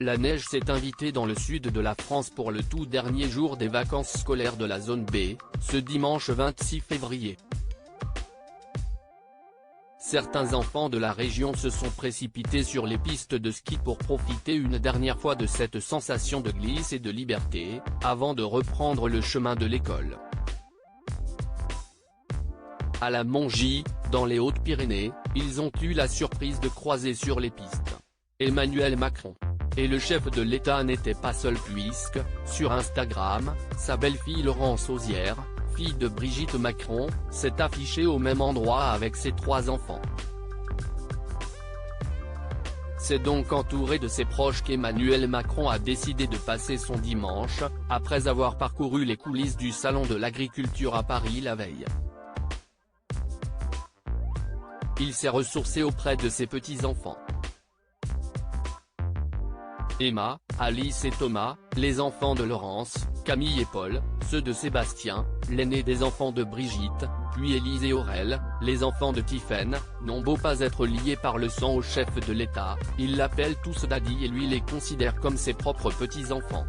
La neige s'est invitée dans le sud de la France pour le tout dernier jour des vacances scolaires de la zone B, ce dimanche 26 février. Certains enfants de la région se sont précipités sur les pistes de ski pour profiter une dernière fois de cette sensation de glisse et de liberté, avant de reprendre le chemin de l'école. À la Mongie, dans les Hautes-Pyrénées, ils ont eu la surprise de croiser sur les pistes Emmanuel Macron. Et le chef de l'État n'était pas seul puisque, sur Instagram, sa belle-fille Laurence Auzière, fille de Brigitte Macron, s'est affichée au même endroit avec ses 3 enfants. C'est donc entouré de ses proches qu'Emmanuel Macron a décidé de passer son dimanche, après avoir parcouru les coulisses du Salon de l'Agriculture à Paris la veille. Il s'est ressourcé auprès de ses petits-enfants. Emma, Alice et Thomas, les enfants de Laurence, Camille et Paul, ceux de Sébastien, l'aîné des enfants de Brigitte, puis Élise et Aurèle, les enfants de Tiphaine, n'ont beau pas être liés par le sang au chef de l'État, ils l'appellent tous Daddy et lui les considère comme ses propres petits-enfants.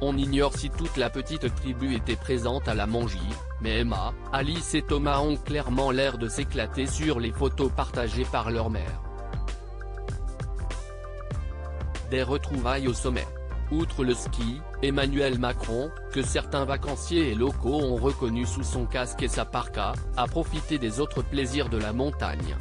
On ignore si toute la petite tribu était présente à la Mongie, mais Emma, Alice et Thomas ont clairement l'air de s'éclater sur les photos partagées par leur mère. Des retrouvailles au sommet. Outre le ski, Emmanuel Macron, que certains vacanciers et locaux ont reconnu sous son casque et sa parka, a profité des autres plaisirs de la montagne.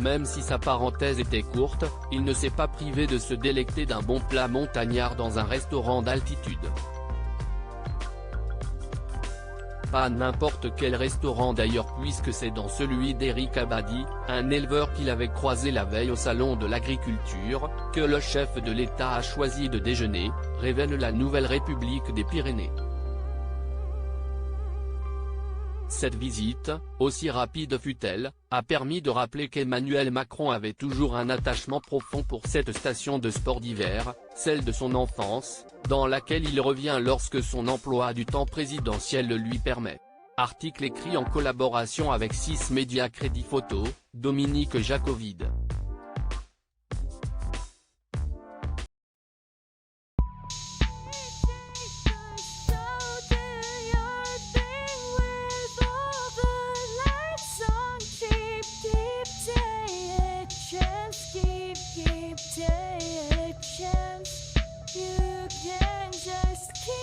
Même si sa parenthèse était courte, il ne s'est pas privé de se délecter d'un bon plat montagnard dans un restaurant d'altitude. Pas n'importe quel restaurant d'ailleurs puisque c'est dans celui d'Eric Abadi, un éleveur qu'il avait croisé la veille au Salon de l'Agriculture, que le chef de l'État a choisi de déjeuner, révèle la Nouvelle République des Pyrénées. Cette visite, aussi rapide fut-elle, a permis de rappeler qu'Emmanuel Macron avait toujours un attachement profond pour cette station de sport d'hiver, celle de son enfance, dans laquelle il revient lorsque son emploi du temps présidentiel le lui permet. Article écrit en collaboration avec 6 médias Crédit Photo, Dominique Jacovide. You can just keep